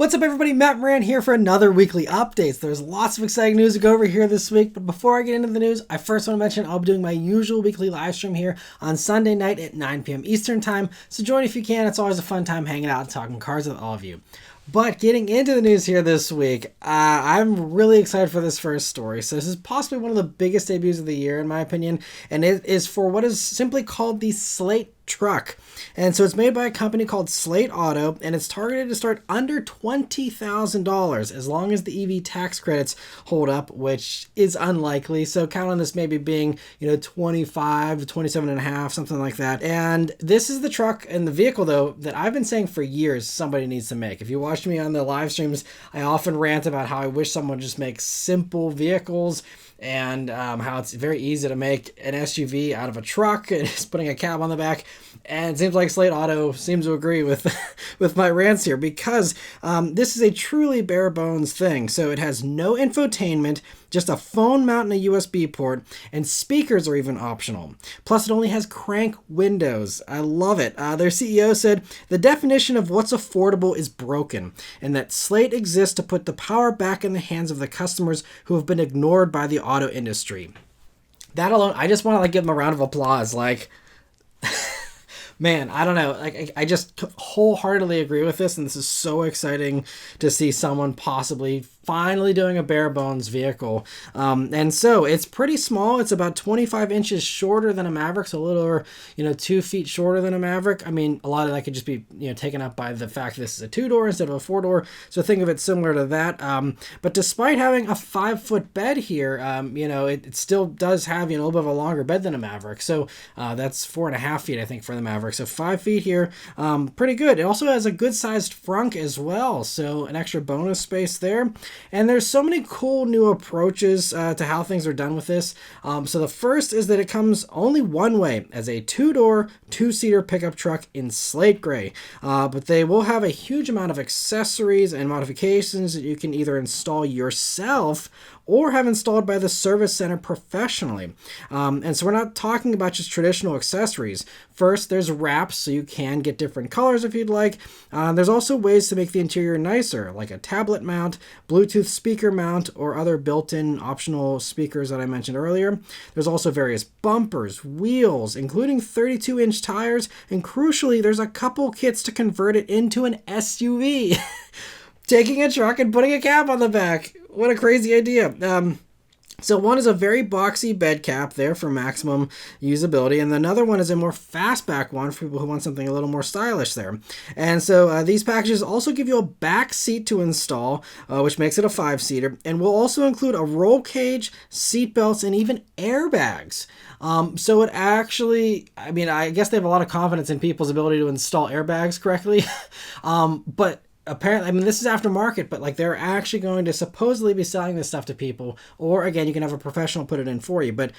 What's up, everybody? Matt Maran here for another weekly update. There's lots of exciting news to go over here this week, but before I get into the news, I first want to mention I'll be doing my usual weekly live stream here on Sunday night at 9 p.m. Eastern Time, so join if you can. It's always a fun time hanging out and talking cars with all of you. But getting into the news here this week, I'm really excited for this first story. So this is possibly one of the biggest debuts of the year, in my opinion, and it is for what is simply called the Slate Truck. And so it's made by a company called Slate Auto, and it's targeted to start under $20,000 as long as the EV tax credits hold up, which is unlikely. So count on this maybe being, 25 to 27 and a half, something like that. And this is the truck and the vehicle, though, that I've been saying for years somebody needs to make. If you watch me on the live streams, I often rant about how I wish someone would just make simple vehicles and how it's very easy to make an SUV out of a truck and just putting a cab on the back. And it seems like Slate Auto seems to agree with with my rants here, because this is a truly bare bones thing. So it has no infotainment, just a phone mount and a USB port, and speakers are even optional. Plus, it only has crank windows. I love it. Their CEO said, "The definition of what's affordable is broken, and that Slate exists to put the power back in the hands of the customers who have been ignored by the auto industry." That alone, I just want to give them a round of applause. Man, I don't know. I just wholeheartedly agree with this, and this is so exciting to see someone possibly finally doing a bare bones vehicle. And so it's pretty small. It's about 25 inches shorter than a Maverick, so a little over, 2 feet shorter than a Maverick. I mean, a lot of that could just be, taken up by the fact this is a 2-door instead of a 4-door. So think of it similar to that. But despite having a 5-foot bed here, it still does have, a little bit of a longer bed than a Maverick. So that's 4.5 feet, I think, for the Maverick. So 5 feet here, pretty good. It also has a good sized frunk as well. So an extra bonus space there. And there's so many cool new approaches to how things are done with this. So the first is that it comes only one way as a 2-door, 2-seater pickup truck in slate gray. But they will have a huge amount of accessories and modifications that you can either install yourself or have installed by the service center professionally. And so we're not talking about just traditional accessories. First, there's wraps, so you can get different colors if you'd like. There's also ways to make the interior nicer, like a tablet mount, Bluetooth speaker mount, or other built-in optional speakers that I mentioned earlier. There's also various bumpers, wheels, including 32-inch tires, and crucially, there's a couple kits to convert it into an SUV. Taking a truck and putting a cab on the back. What a crazy idea. So one is a very boxy bed cap there for maximum usability, and another one is a more fastback one for people who want something a little more stylish there. And so these packages also give you a back seat to install, which makes it a 5-seater, and will also include a roll cage, seat belts, and even airbags. So it actually, I guess they have a lot of confidence in people's ability to install airbags correctly, but apparently, this is aftermarket, but they're actually going to supposedly be selling this stuff to people, or again, you can have a professional put it in for you. But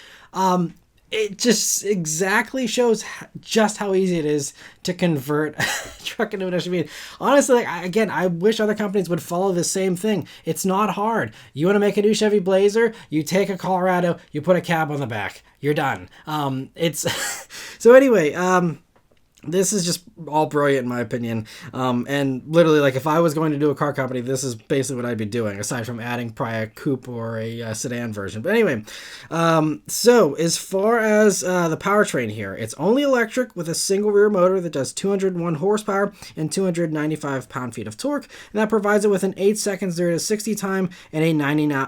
it just exactly shows just how easy it is to convert a truck into an SUV. Honestly, I wish other companies would follow the same thing. It's not hard. You want to make a new Chevy Blazer? You take a Colorado, you put a cab on the back. You're done. So anyway. This is just all brilliant in my opinion. And literally, if I was going to do a car company, this is basically what I'd be doing, aside from adding probably a coupe or a sedan version. But anyway, so as far as the powertrain here, it's only electric with a single rear motor that does 201 horsepower and 295 pound-feet of torque. And that provides it with an 8 seconds 0 to 60 time and a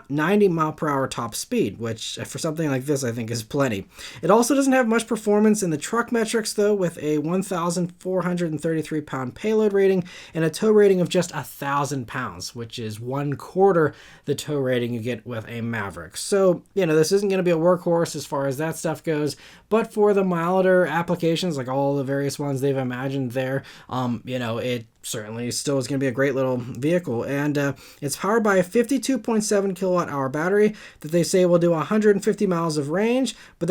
90 mile per hour top speed, which for something like this, I think is plenty. It also doesn't have much performance in the truck metrics, though, with a 1,433 pound payload rating and a tow rating of just 1,000 pounds, which is 1/4 the tow rating you get with a Maverick. So, this isn't going to be a workhorse as far as that stuff goes, but for the milder applications, like all the various ones they've imagined there, it certainly still is going to be a great little vehicle. And it's powered by a 52.7 kilowatt hour battery that they say will do 150 miles of range, but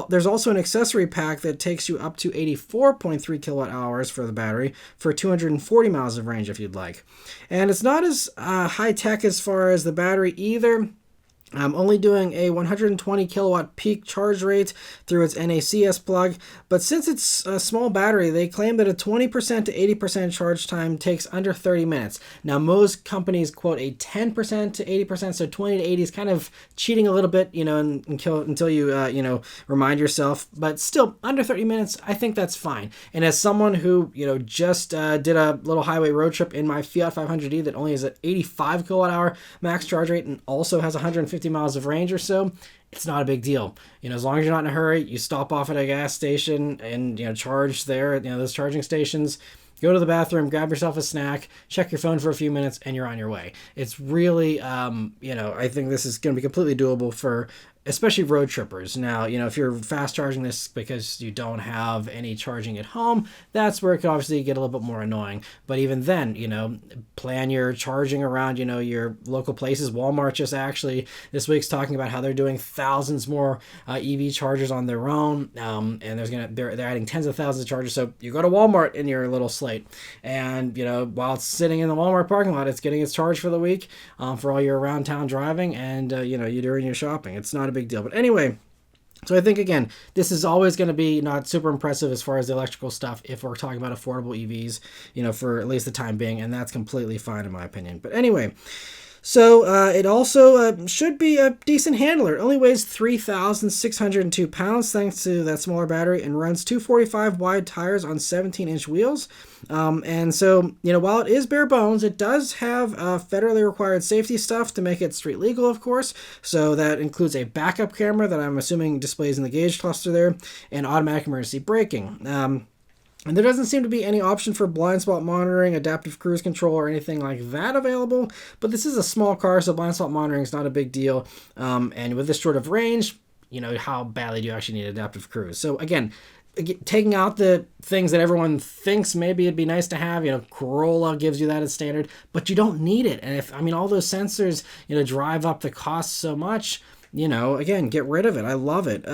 there's also an accessory pack that takes you up to 84.3 kilowatt hours for the battery for 240 miles of range if you'd like. And it's not as high tech as far as the battery either. Only doing a 120 kilowatt peak charge rate through its NACS plug, but since it's a small battery, they claim that a 20% to 80% charge time takes under 30 minutes. Now, most companies quote a 10% to 80%, so 20 to 80 is kind of cheating a little bit, until you, remind yourself, but still under 30 minutes, I think that's fine. And as someone who, just did a little highway road trip in my Fiat 500e that only has an 85 kilowatt hour max charge rate and also has 150 miles of range or so, it's not a big deal. As long as you're not in a hurry, you stop off at a gas station and, charge there at, those charging stations, go to the bathroom, grab yourself a snack, check your phone for a few minutes, and you're on your way. It's really, I think this is going to be completely doable for especially road trippers. Now, if you're fast charging this because you don't have any charging at home, that's where it could obviously get a little bit more annoying. But even then, plan your charging around, your local places. Walmart just actually this week's talking about how they're doing thousands more EV chargers on their own, and they're adding tens of thousands of chargers. So you go to Walmart in your little Slate, and while it's sitting in the Walmart parking lot, it's getting its charge for the week for all your around town driving, and you're doing your shopping. It's not a big deal. But anyway, so I think, again, this is always going to be not super impressive as far as the electrical stuff if we're talking about affordable EVs, for at least the time being, and that's completely fine in my opinion. But anyway, so it also should be a decent handler. It only weighs 3,602 pounds thanks to that smaller battery, and runs 245 wide tires on 17-inch wheels. And so, while it is bare bones, it does have federally required safety stuff to make it street legal, of course. So that includes a backup camera that I'm assuming displays in the gauge cluster there, and automatic emergency braking. And there doesn't seem to be any option for blind spot monitoring, adaptive cruise control, or anything like that available. But this is a small car, so blind spot monitoring is not a big deal. And with this sort of range, how badly do you actually need adaptive cruise? So again, taking out the things that everyone thinks maybe it'd be nice to have, Corolla gives you that as standard, but you don't need it. And all those sensors, drive up the cost so much, again, get rid of it. I love it.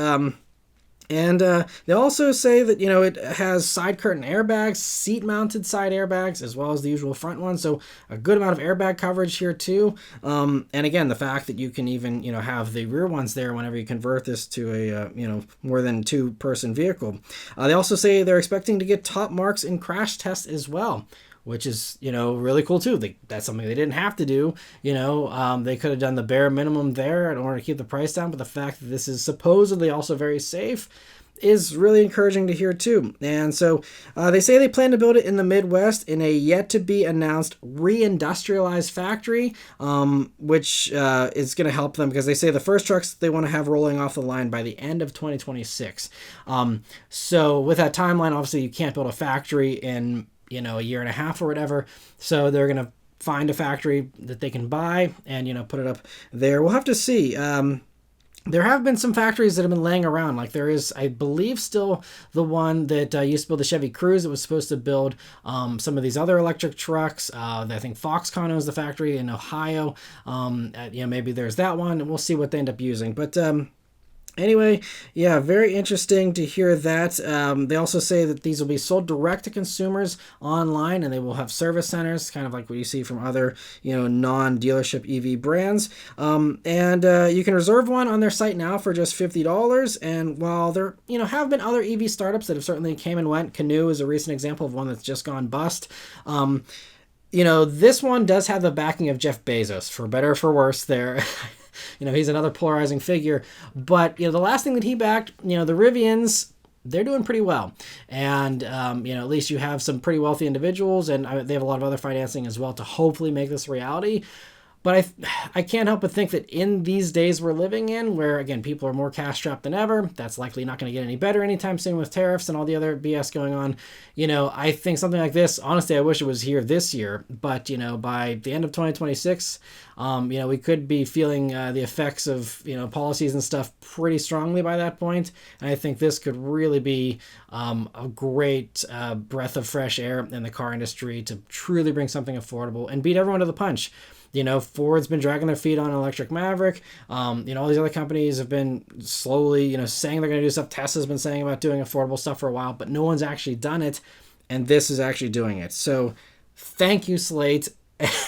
And they also say that, it has side curtain airbags, seat-mounted side airbags, as well as the usual front ones. So a good amount of airbag coverage here, too. And again, the fact that you can even, have the rear ones there whenever you convert this to a, more than two-person vehicle. They also say they're expecting to get top marks in crash tests as well, which is, really cool too. That's something they didn't have to do. They could have done the bare minimum there in order to keep the price down. But the fact that this is supposedly also very safe is really encouraging to hear too. And so they say they plan to build it in the Midwest in a yet to be announced re-industrialized factory, which is going to help them because they say the first trucks they want to have rolling off the line by the end of 2026. So with that timeline, obviously you can't build a factory in a year and a half or whatever. So they're going to find a factory that they can buy and, put it up there. We'll have to see. There have been some factories that have been laying around. Like there is, I believe, still the one that used to build the Chevy Cruze that was supposed to build some of these other electric trucks. I think Foxconn owns the factory in Ohio. Maybe there's that one, and we'll see what they end up using. But anyway, yeah, very interesting to hear that. They also say that these will be sold direct to consumers online, and they will have service centers, kind of like what you see from other, non-dealership EV brands. And you can reserve one on their site now for just $50. And while there, have been other EV startups that have certainly came and went, Canoe is a recent example of one that's just gone bust. This one does have the backing of Jeff Bezos, for better or for worse there. He's another polarizing figure. But, the last thing that he backed, the Rivians, they're doing pretty well. And, at least you have some pretty wealthy individuals, and they have a lot of other financing as well to hopefully make this a reality. But I can't help but think that in these days we're living in, where, again, people are more cash-strapped than ever, that's likely not going to get any better anytime soon with tariffs and all the other BS going on. I think something like this, honestly, I wish it was here this year. But, by the end of 2026, we could be feeling the effects of, policies and stuff pretty strongly by that point. And I think this could really be a great breath of fresh air in the car industry to truly bring something affordable and beat everyone to the punch. Ford's been dragging their feet on electric Maverick. All these other companies have been slowly, saying they're going to do stuff. Tesla's been saying about doing affordable stuff for a while, but no one's actually done it. And this is actually doing it. So thank you, Slate.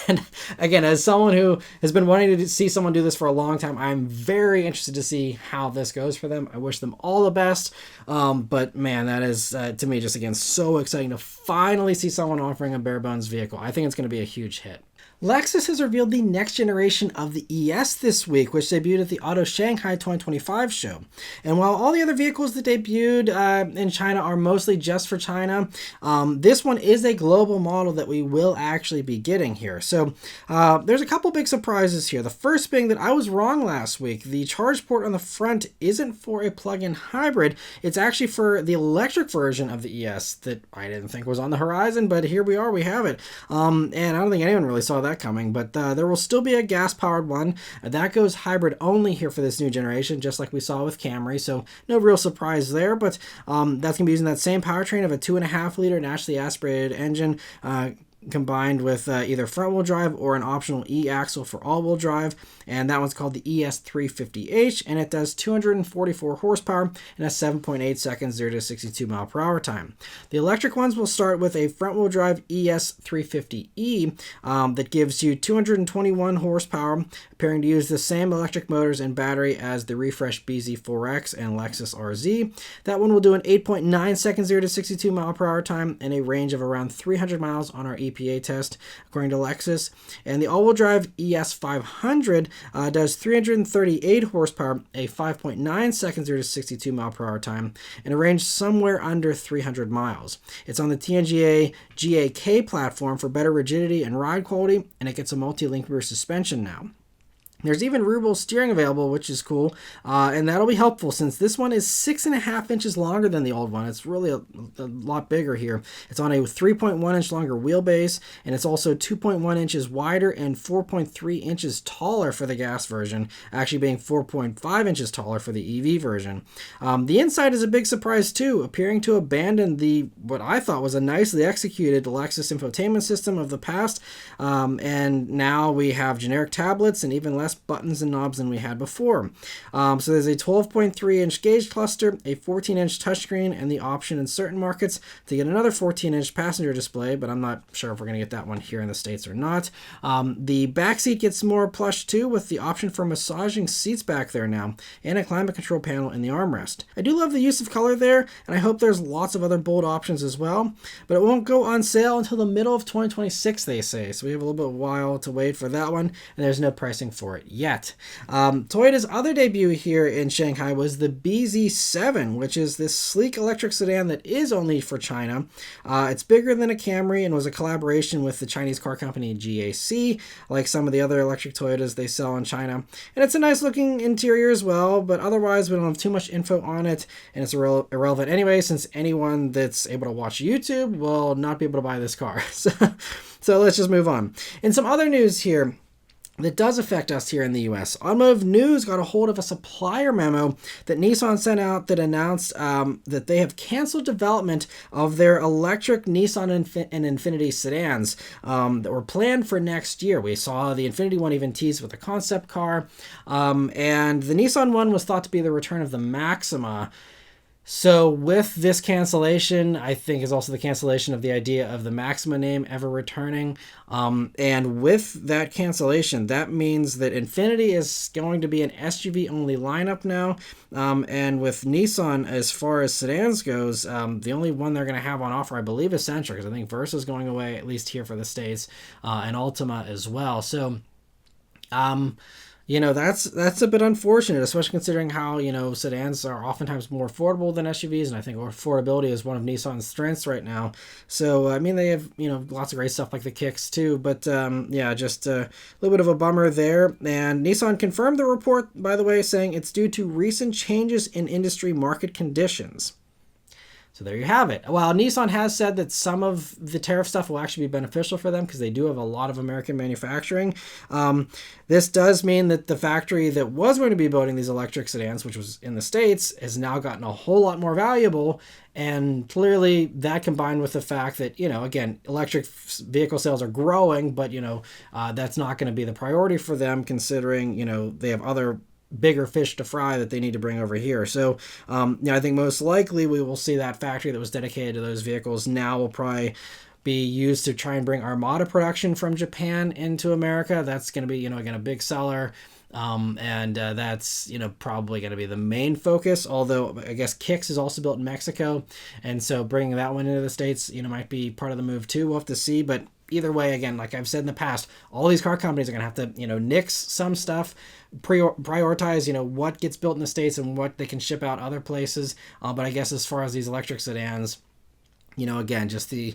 And again, as someone who has been wanting to see someone do this for a long time, I'm very interested to see how this goes for them. I wish them all the best. But man, that is, to me, just again, so exciting to finally see someone offering a bare bones vehicle. I think it's going to be a huge hit. Lexus has revealed the next generation of the ES this week, which debuted at the Auto Shanghai 2025 show. And while all the other vehicles that debuted in China are mostly just for China, this one is a global model that we will actually be getting here. So there's a couple big surprises here. The first being that I was wrong last week. The charge port on the front isn't for a plug-in hybrid. It's actually for the electric version of the ES that I didn't think was on the horizon, but here we are, we have it. And I don't think anyone really saw that coming, but there will still be a gas-powered one. That goes hybrid only here for this new generation, just like we saw with Camry, so no real surprise there, but that's going to be using that same powertrain of a 2.5-liter naturally aspirated engine, combined with either front-wheel drive or an optional e-axle for all-wheel drive, and that one's called the ES350H, and it does 244 horsepower and a 7.8 seconds 0 to 62 mile per hour time. The electric ones will start with a front-wheel drive ES350E that gives you 221 horsepower, appearing to use the same electric motors and battery as the refreshed BZ4X and Lexus RZ. That one will do an 8.9 seconds 0 to 62 mile per hour time and a range of around 300 miles on our EPA test, according to Lexus. And the all-wheel drive ES500 does 338 horsepower, a 5.9 seconds 0 to 62 mile per hour time, and a range somewhere under 300 miles. It's on the TNGA GAK platform for better rigidity and ride quality, and it gets a multi-link rear suspension now. There's even rear-wheel steering available, which is cool, and that'll be helpful since this one is 6.5 inches longer than the old one. It's really a lot bigger here. It's on a 3.1 inch longer wheelbase, and it's also 2.1 inches wider and 4.3 inches taller for the gas version, actually being 4.5 inches taller for the EV version. The inside is a big surprise too, appearing to abandon what I thought was a nicely executed Lexus infotainment system of the past, and now we have generic tablets and even less buttons and knobs than we had before. So there's a 12.3 inch gauge cluster, a 14 inch touchscreen, and the option in certain markets to get another 14 inch passenger display, but I'm not sure if we're going to get that one here in the States or not. The back seat gets more plush too, with the option for massaging seats back there now, and a climate control panel in the armrest. I do love the use of color there, and I hope there's lots of other bold options as well, but it won't go on sale until the middle of 2026, they say, so we have a little bit of a while to wait for that one, and there's no pricing for it yet. Toyota's other debut here in Shanghai was the BZ7, which is this sleek electric sedan that is only for China. It's bigger than a Camry and was a collaboration with the Chinese car company GAC, like some of the other electric Toyotas they sell in China. And it's a nice looking interior as well, but otherwise we don't have too much info on it, and it's irrelevant anyway, since anyone that's able to watch YouTube will not be able to buy this car. So let's just move on. And some other news here that does affect us here in the US. Automotive News got a hold of a supplier memo that Nissan sent out that announced that they have canceled development of their electric Nissan and Infiniti sedans that were planned for next year. We saw the Infiniti one even teased with a concept car, and the Nissan one was thought to be the return of the Maxima. So with this cancellation, I think is also the cancellation of the idea of the Maxima name ever returning. And with that cancellation, that means that Infiniti is going to be an SUV-only lineup now. And with Nissan, as far as sedans goes, the only one they're going to have on offer, I believe, is Sentra, because I think Versa is going away, at least here for the States, and Ultima as well. So that's a bit unfortunate, especially considering how, sedans are oftentimes more affordable than SUVs, and I think affordability is one of Nissan's strengths right now. So, they have, lots of great stuff like the Kicks too, but just a little bit of a bummer there. And Nissan confirmed the report, by the way, saying it's due to recent changes in industry market conditions. So there you have it. While Nissan has said that some of the tariff stuff will actually be beneficial for them because they do have a lot of American manufacturing, this does mean that the factory that was going to be building these electric sedans, which was in the States, has now gotten a whole lot more valuable. And clearly that combined with the fact that, again, electric vehicle sales are growing, but, that's not going to be the priority for them considering, they have other bigger fish to fry that they need to bring over here. So, I think most likely we will see that factory that was dedicated to those vehicles now will probably be used to try and bring Armada production from Japan into America. That's going to be, again, a big seller. And that's, probably going to be the main focus, although I guess Kicks is also built in Mexico. And so bringing that one into the States, might be part of the move too. We'll have to see. But either way, again, like I've said in the past, all these car companies are going to have to, nix some stuff, prioritize, what gets built in the States and what they can ship out other places. But I guess as far as these electric sedans, again, just the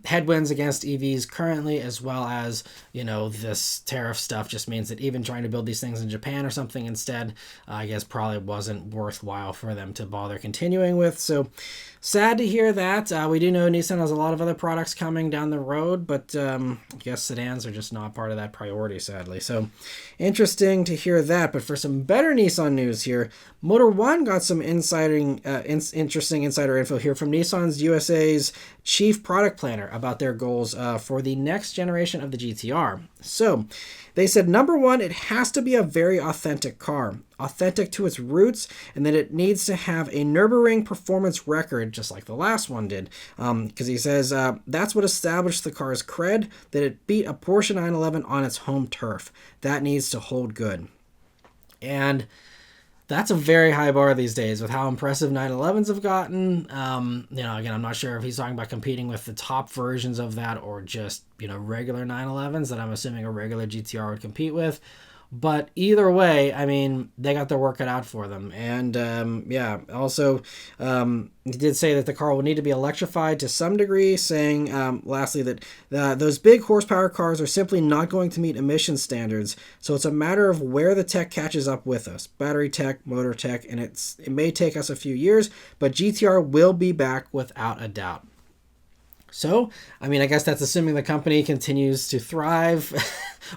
headwinds against EVs currently, as well as, this tariff stuff just means that even trying to build these things in Japan or something instead, I guess probably wasn't worthwhile for them to bother continuing with. So sad to hear that. We do know Nissan has a lot of other products coming down the road, but I guess sedans are just not part of that priority, sadly. So interesting to hear that. But for some better Nissan news here, Motor One got some interesting insider info here from Nissan's USA's chief product planner about their goals for the next generation of the GTR. So they said, number one, it has to be a very authentic car, authentic to its roots, and that it needs to have a Nürburgring performance record, just like the last one did. Because he says that's what established the car's cred, that it beat a Porsche 911 on its home turf. That needs to hold good. And that's a very high bar these days with how impressive 911s have gotten. Again, I'm not sure if he's talking about competing with the top versions of that or just, regular 911s that I'm assuming a regular GTR would compete with. But either way, I mean, they got their work cut out for them. And also, he did say that the car will need to be electrified to some degree, saying, lastly, that those big horsepower cars are simply not going to meet emission standards. So it's a matter of where the tech catches up with us. Battery tech, motor tech, and it may take us a few years, but GTR will be back without a doubt. So, I mean, I guess that's assuming the company continues to thrive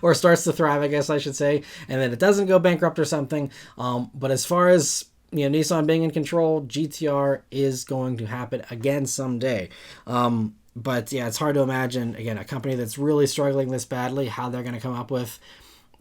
or starts to thrive, I guess I should say, and that it doesn't go bankrupt or something. But as far as, Nissan being in control, GTR is going to happen again someday. But yeah, it's hard to imagine, again, a company that's really struggling this badly, how they're going to come up with,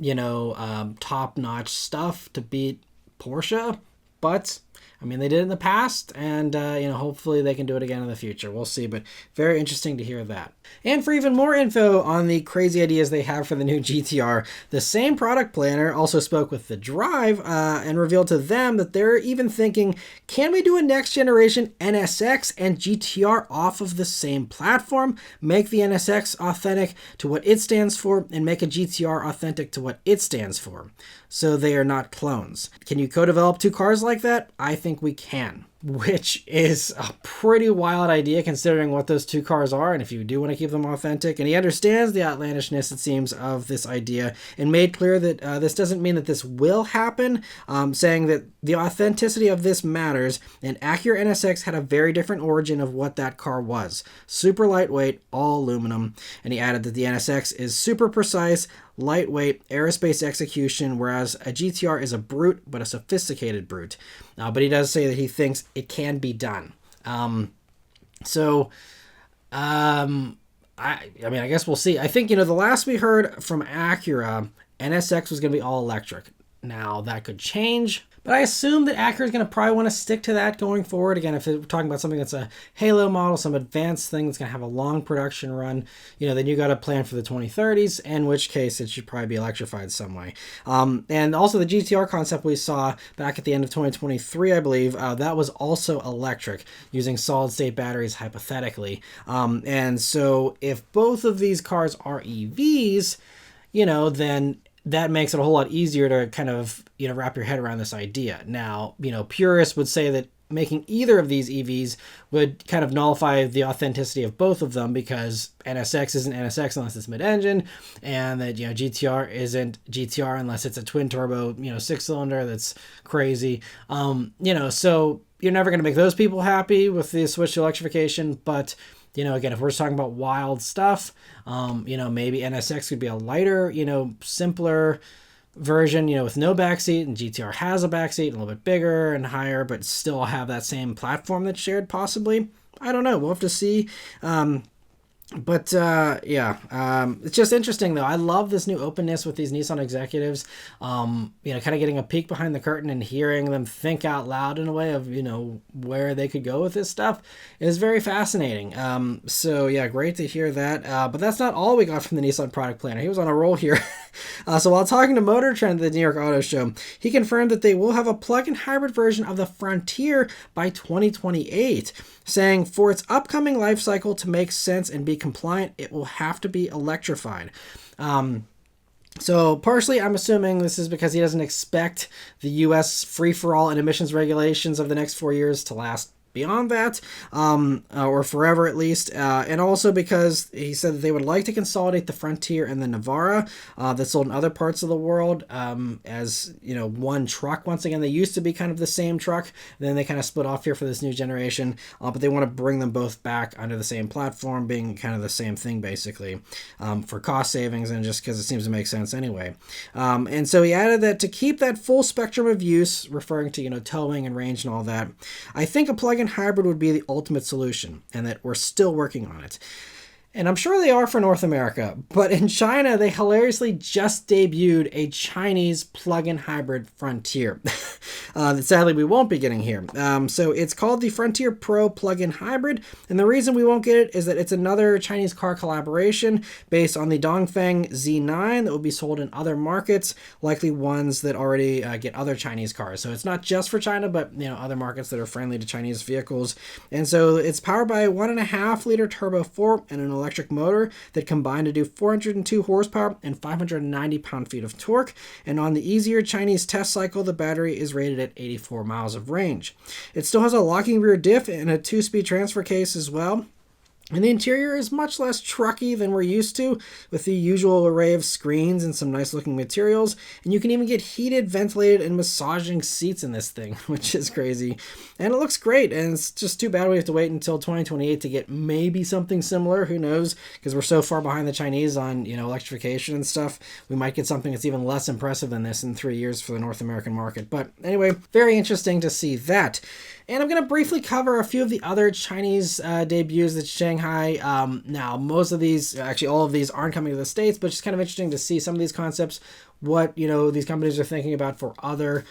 top-notch stuff to beat Porsche. But I mean, they did in the past, and, hopefully they can do it again in the future. We'll see, but very interesting to hear that. And for even more info on the crazy ideas they have for the new GTR, the same product planner also spoke with the Drive and revealed to them that they're even thinking, can we do a next generation NSX and GTR off of the same platform, make the NSX authentic to what it stands for, and make a GTR authentic to what it stands for, so they are not clones. Can you co-develop two cars like that? I think we can, which is a pretty wild idea considering what those two cars are, and if you do want to keep them authentic. And he understands the outlandishness, it seems, of this idea, and made clear that this doesn't mean that this will happen, saying that the authenticity of this matters, and Acura NSX had a very different origin of what that car was. Super lightweight, all aluminum, and he added that the NSX is super precise, lightweight, aerospace execution, whereas a GTR is a brute, but a sophisticated brute. But he does say that he thinks it can be done. I guess we'll see. I think, the last we heard from Acura, NSX was going to be all electric. Now, that could change, but I assume that Acura is going to probably want to stick to that going forward. Again, if we're talking about something that's a Halo model, some advanced thing that's going to have a long production run, then you got to plan for the 2030s, in which case it should probably be electrified some way. And also the GTR concept we saw back at the end of 2023, I believe, that was also electric, using solid-state batteries hypothetically. And so if both of these cars are EVs, then that makes it a whole lot easier to kind of, wrap your head around this idea. Now, purists would say that making either of these EVs would kind of nullify the authenticity of both of them, because NSX isn't NSX unless it's mid-engine, and that, GTR isn't GTR unless it's a twin-turbo, 6-cylinder that's crazy. So you're never going to make those people happy with the switch to electrification, but again, if we're just talking about wild stuff, maybe NSX could be a lighter, simpler version, with no backseat, and GTR has a backseat, a little bit bigger and higher, but still have that same platform that's shared, possibly. I don't know. We'll have to see. But it's just interesting though. I love this new openness with these Nissan executives. Kind of getting a peek behind the curtain and hearing them think out loud in a way of where they could go with this stuff is very fascinating. So yeah, great to hear that. But that's not all we got from the Nissan product planner. He was on a roll here. So while talking to Motor Trend at the New York Auto Show, he confirmed that they will have a plug-in hybrid version of the Frontier by 2028, saying for its upcoming life cycle to make sense and be compliant, it will have to be electrified. So partially, I'm assuming this is because he doesn't expect the U.S. free-for-all and emissions regulations of the next 4 years to last beyond that, or forever at least, and also because he said that they would like to consolidate the Frontier and the Navara that sold in other parts of the world as one truck. Once again, they used to be kind of the same truck, then they kind of split off here for this new generation, but they want to bring them both back under the same platform, being kind of the same thing basically, for cost savings and just because it seems to make sense anyway. And so he added that to keep that full spectrum of use, referring to towing and range and all that, I think a plug-in hybrid would be the ultimate solution, and that we're still working on it. And I'm sure they are for North America, but in China, they hilariously just debuted a Chinese plug-in hybrid Frontier that sadly we won't be getting here. So it's called the Frontier Pro plug-in hybrid, and the reason we won't get it is that it's another Chinese car collaboration based on the Dongfeng Z9 that will be sold in other markets, likely ones that already get other Chinese cars. So it's not just for China, but other markets that are friendly to Chinese vehicles. And so it's powered by a 1.5-liter turbo 4 and an electric motor that combine to do 402 horsepower and 590 pound-feet of torque. And on the easier Chinese test cycle, the battery is rated at 84 miles of range. It still has a locking rear diff and a 2-speed transfer case as well. And the interior is much less trucky than we're used to, with the usual array of screens and some nice looking materials. And you can even get heated, ventilated, and massaging seats in this thing, which is crazy. And it looks great, and it's just too bad we have to wait until 2028 to get maybe something similar. Who knows? Because we're so far behind the Chinese on electrification and stuff. We might get something that's even less impressive than this in 3 years for the North American market. But anyway, very interesting to see that. And I'm going to briefly cover a few of the other Chinese debuts that's Shanghai. Now, most of these, actually all of these aren't coming to the States, but it's kind of interesting to see some of these concepts, what these companies are thinking about for other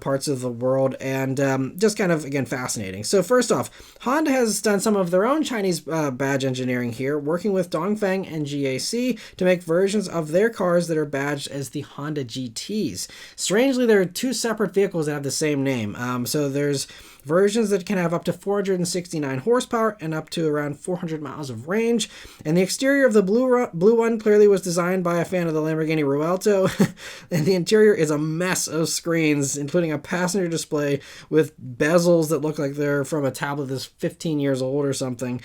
parts of the world, and just kind of again fascinating. So first off, Honda has done some of their own Chinese badge engineering here, working with Dongfeng and GAC to make versions of their cars that are badged as the Honda GTs. Strangely, there are two separate vehicles that have the same name. So there's versions that can have up to 469 horsepower and up to around 400 miles of range. And the exterior of the blue one clearly was designed by a fan of the Lamborghini Ruelto. And the interior is a mess of screens, including a passenger display with bezels that look like they're from a tablet that's 15 years old or something.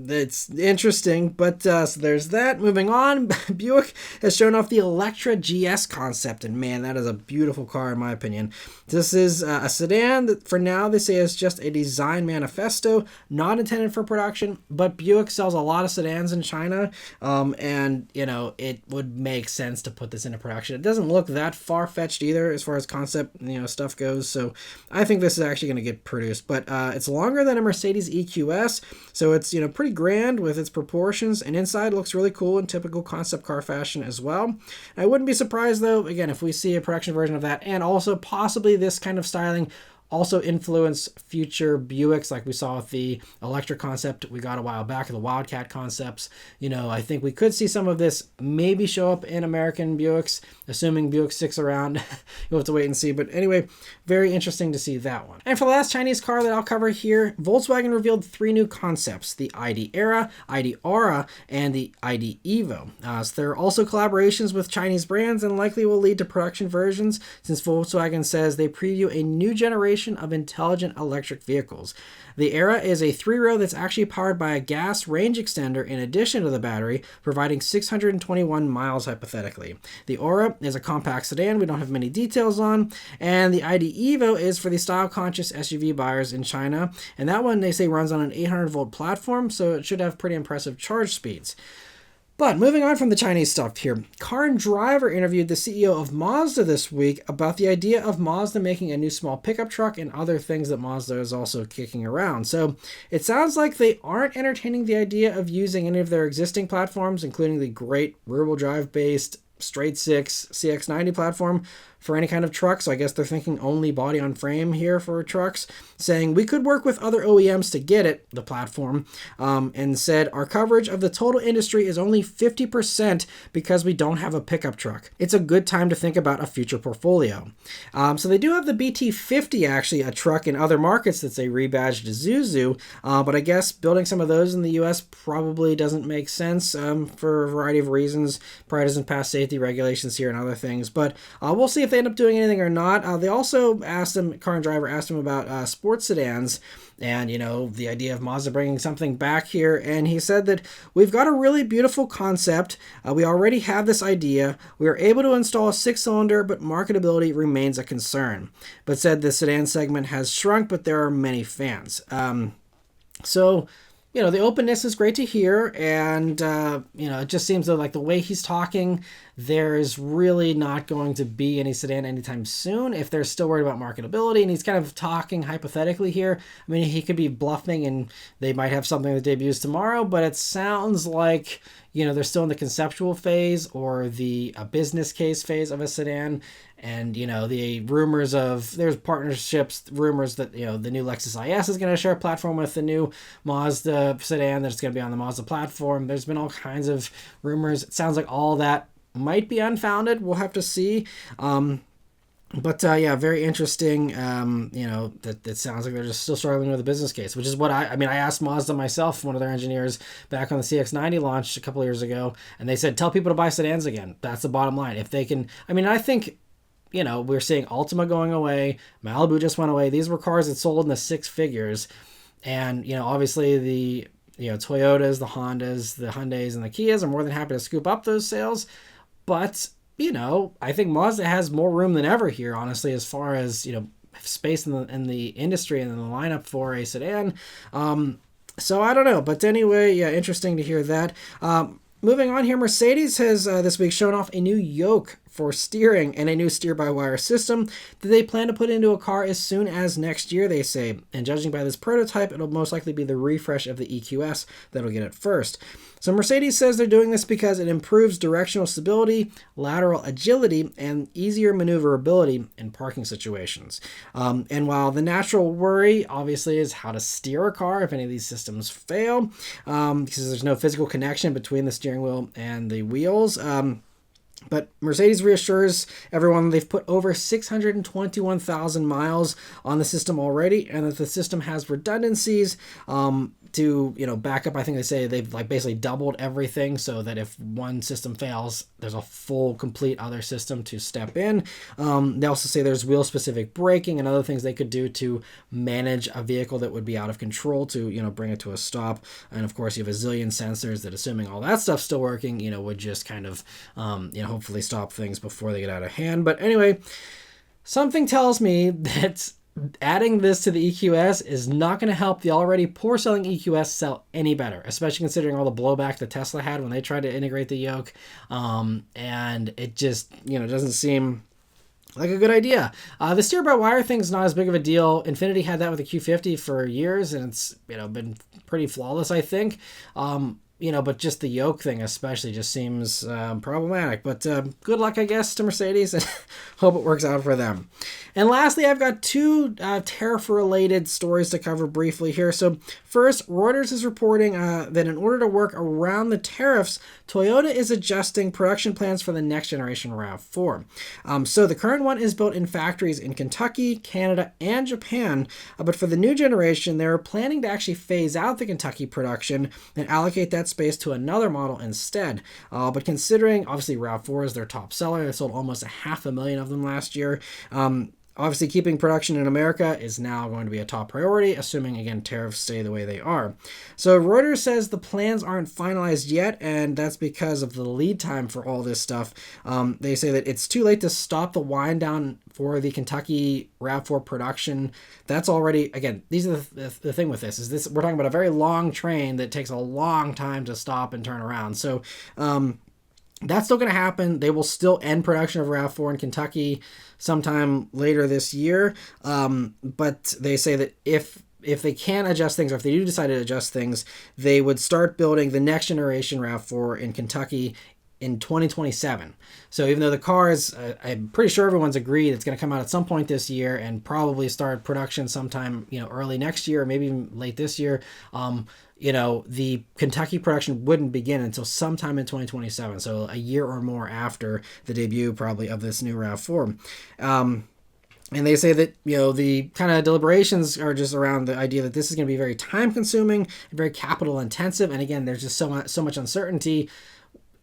It's interesting, but so there's that. Moving on, Buick has shown off the Electra GS concept, and man, that is a beautiful car in my opinion. This is a sedan that for now they say is just a design manifesto, not intended for production, but Buick sells a lot of sedans in China, and it would make sense to put this into production. It doesn't look that far-fetched either as far as concept stuff goes, so I think this is actually going to get produced, but it's longer than a Mercedes EQS, so it's pretty grand with its proportions, and inside looks really cool in typical concept car fashion as well. I wouldn't be surprised though, again, if we see a production version of that, and also possibly this kind of styling also influence future Buicks like we saw with the Electra concept we got a while back, the Wildcat concepts. I think we could see some of this maybe show up in American Buicks, assuming Buick sticks around. You'll have to wait and see. But anyway, very interesting to see that one. And for the last Chinese car that I'll cover here, Volkswagen revealed 3 new concepts, the ID.Era, ID.Era, and the ID.Evo. So there are also collaborations with Chinese brands and likely will lead to production versions, since Volkswagen says they preview a new generation of intelligent electric vehicles. The Era is a 3-row that's actually powered by a gas range extender in addition to the battery, providing 621 miles hypothetically. The Aura is a compact sedan we don't have many details on, and the ID.Evo is for the style-conscious SUV buyers in China, and that one they say runs on an 800-volt platform, so it should have pretty impressive charge speeds. But moving on from the Chinese stuff here, Car and Driver interviewed the CEO of Mazda this week about the idea of Mazda making a new small pickup truck and other things that Mazda is also kicking around. So it sounds like they aren't entertaining the idea of using any of their existing platforms, including the great rear-wheel drive-based straight six CX-90 platform for any kind of truck. So I guess they're thinking only body on frame here for trucks, saying we could work with other OEMs to get it, the platform, and said our coverage of the total industry is only 50% because we don't have a pickup truck. It's a good time to think about a future portfolio. So they do have the BT50, actually, a truck in other markets that's a rebadged Isuzu, but I guess building some of those in the US probably doesn't make sense for a variety of reasons. Probably doesn't pass safety regulations here and other things, but we'll see if they end up doing anything or not. They also asked him, Car and Driver asked him about sports sedans and, the idea of Mazda bringing something back here. And he said that we've got a really beautiful concept. We already have this idea. We are able to install a 6-cylinder, but marketability remains a concern. But said the sedan segment has shrunk, but there are many fans. So the openness is great to hear, and, it just seems that, like, the way he's talking, there's really not going to be any sedan anytime soon if they're still worried about marketability, and he's kind of talking hypothetically here. I mean, he could be bluffing, and they might have something that debuts tomorrow, but it sounds like, they're still in the conceptual phase or the business case phase of a sedan. And, the rumors of, there's partnerships, rumors that, the new Lexus ES is going to share a platform with the new Mazda sedan that's going to be on the Mazda platform. There's been all kinds of rumors. It sounds like all that might be unfounded. We'll have to see. But very interesting. That sounds like they're just still struggling with the business case, which is what I asked Mazda myself, one of their engineers, back on the CX-90 launch a couple of years ago, and they said, tell people to buy sedans again. That's the bottom line. If they can, I think, we're seeing Altima going away. Malibu just went away. These were cars that sold in the 6 figures. And, obviously the, Toyotas, the Hondas, the Hyundais, and the Kias are more than happy to scoop up those sales. But, I think Mazda has more room than ever here, honestly, as far as, space in the industry and in the lineup for a sedan. So I don't know. But anyway, interesting to hear that. Moving on here, Mercedes has this week shown off a new yoke for steering and a new steer-by-wire system that they plan to put into a car as soon as next year, they say. And judging by this prototype, it'll most likely be the refresh of the EQS that'll get it first. So Mercedes says they're doing this because it improves directional stability, lateral agility, and easier maneuverability in parking situations. And while the natural worry, obviously, is how to steer a car if any of these systems fail, because there's no physical connection between the steering wheel and the wheels. But Mercedes reassures everyone they've put over 621,000 miles on the system already, and that the system has redundancies to back up. I think they say they've basically doubled everything so that if one system fails, there's a full, complete other system to step in. They also say there's wheel-specific braking and other things they could do to manage a vehicle that would be out of control to bring it to a stop. And of course, you have a zillion sensors that, assuming all that stuff's still working, would just kind of hopefully stop things before they get out of hand. But anyway, something tells me that adding this to the EQS is not going to help the already poor selling EQS sell any better, especially considering all the blowback that Tesla had when they tried to integrate the yoke. And it just, doesn't seem like a good idea. The steer-by-wire thing is not as big of a deal. Infiniti had that with the Q50 for years, and it's, been pretty flawless, I think. But just the yoke thing especially just seems problematic. But good luck, I guess, to Mercedes, and hope it works out for them. And lastly, I've got 2 tariff-related stories to cover briefly here. So first, Reuters is reporting that in order to work around the tariffs, Toyota is adjusting production plans for the next generation RAV4. So the current one is built in factories in Kentucky, Canada, and Japan. But for the new generation, they're planning to actually phase out the Kentucky production and allocate that space to another model instead. But considering, obviously, RAV4 is their top seller, they sold almost 500,000 of them last year. Obviously, keeping production in America is now going to be a top priority, assuming, again, tariffs stay the way they are. So Reuters says the plans aren't finalized yet, and that's because of the lead time for all this stuff. They say that it's too late to stop the wind down for the Kentucky RAV4 production. That's already, again, these are the thing with this, is this, we're talking about a very long train that takes a long time to stop and turn around. So, that's still going to happen. They will still end production of RAV4 in Kentucky sometime later this year. But they say that if they can adjust things, or if they do decide to adjust things, they would start building the next generation RAV4 in Kentucky in 2027. So even though the car is, I'm pretty sure everyone's agreed it's going to come out at some point this year and probably start production sometime, early next year, or maybe even late this year. The Kentucky production wouldn't begin until sometime in 2027, so a year or more after the debut probably of this new RAV4. And they say that, the kind of deliberations are just around the idea that this is going to be very time consuming and very capital intensive. And again, there's just so much uncertainty.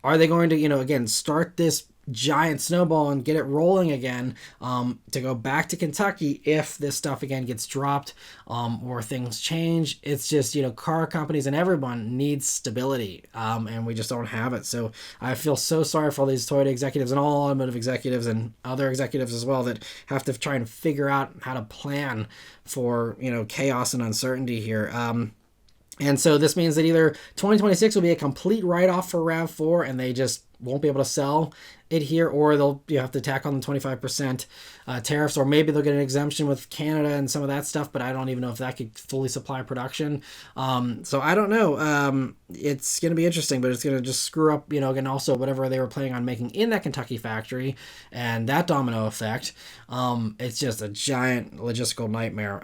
Are they going to, again, start this giant snowball and get it rolling again to go back to Kentucky if this stuff again gets dropped or things change? It's just, car companies and everyone needs stability, and we just don't have it. So I feel so sorry for all these Toyota executives and all automotive executives and other executives as well that have to try and figure out how to plan for, chaos and uncertainty here. And so this means that either 2026 will be a complete write-off for RAV4 and they just won't be able to sell it here, or they'll have to tack on the 25% tariffs, or maybe they'll get an exemption with Canada and some of that stuff, but I don't even know if that could fully supply production. So I don't know. It's going to be interesting, but it's going to just screw up, again, also whatever they were planning on making in that Kentucky factory and that domino effect. It's just a giant logistical nightmare.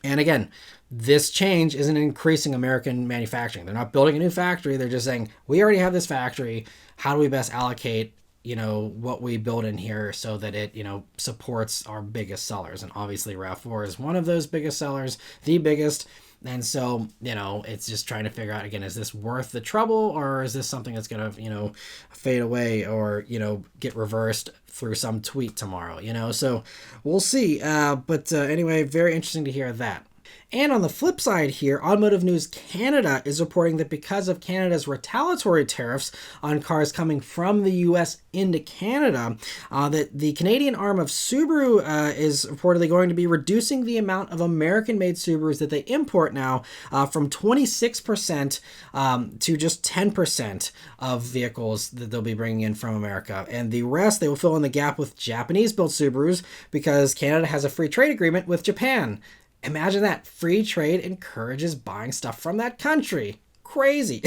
And again, this change isn't increasing American manufacturing. They're not building a new factory. They're just saying, we already have this factory. How do we best allocate, what we build in here so that it, supports our biggest sellers? And obviously RAV4 is one of those biggest sellers, the biggest. And so, it's just trying to figure out, again, is this worth the trouble, or is this something that's going to, fade away or, get reversed through some tweet tomorrow, So we'll see. But anyway, very interesting to hear that. And on the flip side here, Automotive News Canada is reporting that because of Canada's retaliatory tariffs on cars coming from the U.S. into Canada, that the Canadian arm of Subaru is reportedly going to be reducing the amount of American-made Subarus that they import now from 26% to just 10% of vehicles that they'll be bringing in from America. And the rest, they will fill in the gap with Japanese-built Subarus because Canada has a free trade agreement with Japan. Imagine that. Free trade encourages buying stuff from that country. Crazy.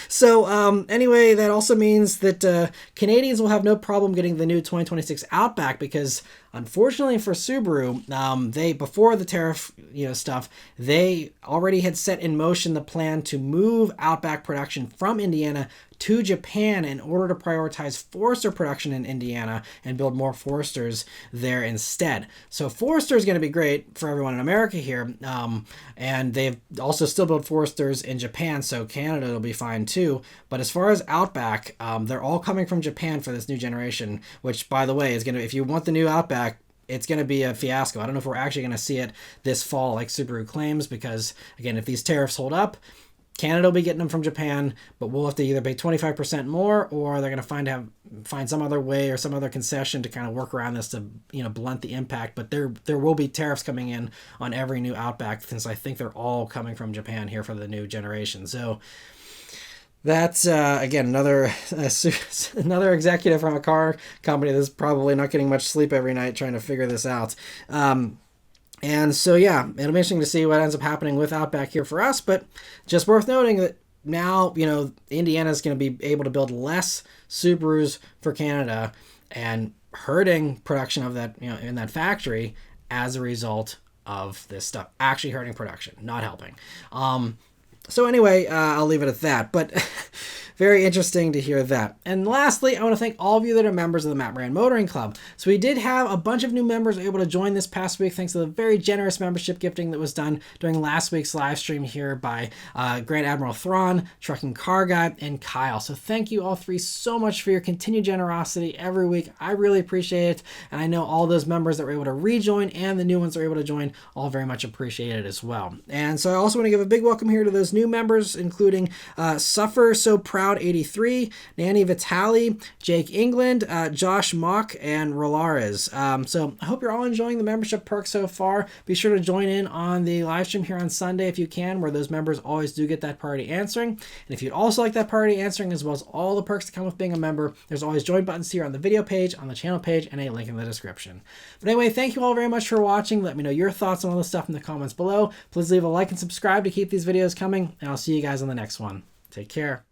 So anyway, that also means that Canadians will have no problem getting the new 2026 Outback because, unfortunately for Subaru, they, before the tariff stuff, they already had set in motion the plan to move Outback production from Indiana to Japan in order to prioritize Forester production in Indiana and build more Foresters there instead. So Forester is going to be great for everyone in America here, and they've also still built Foresters in Japan, so Canada will be fine too. But as far as Outback, they're all coming from Japan for this new generation, which, by the way, is going to, if you want the new Outback, it's going to be a fiasco. I don't know if we're actually going to see it this fall like Subaru claims, because, again, if these tariffs hold up, Canada will be getting them from Japan, but we'll have to either pay 25% more, or they're going to find some other way or some other concession to kind of work around this to blunt the impact. But there will be tariffs coming in on every new Outback, since I think they're all coming from Japan here for the new generation. So that's again another executive from a car company that's probably not getting much sleep every night trying to figure this out. And so, yeah, it'll be interesting to see what ends up happening with Outback here for us, but just worth noting that now, Indiana is going to be able to build less Subarus for Canada and hurting production of that, in that factory as a result of this stuff, actually hurting production, not helping. So anyway, I'll leave it at that. But very interesting to hear that. And lastly, I want to thank all of you that are members of the Maran Motoring Club. So we did have a bunch of new members able to join this past week thanks to the very generous membership gifting that was done during last week's live stream here by Grand Admiral Thrawn, Trucking Car Guy, and Kyle. So thank you all three so much for your continued generosity every week. I really appreciate it. And I know all those members that were able to rejoin and the new ones that were able to join all very much appreciate it as well. And so I also want to give a big welcome here to those new members, including Suffer So Proud 83, Nanny Vitali, Jake England, Josh Mock, and Rolares. So I hope you're all enjoying the membership perks so far. Be sure to join in on the live stream here on Sunday if you can, where those members always do get that priority answering. And if you'd also like that priority answering as well as all the perks that come with being a member, there's always join buttons here on the video page, on the channel page, and a link in the description. But anyway, thank you all very much for watching. Let me know your thoughts on all this stuff in the comments below. Please leave a like and subscribe to keep these videos coming, and I'll see you guys on the next one. Take care.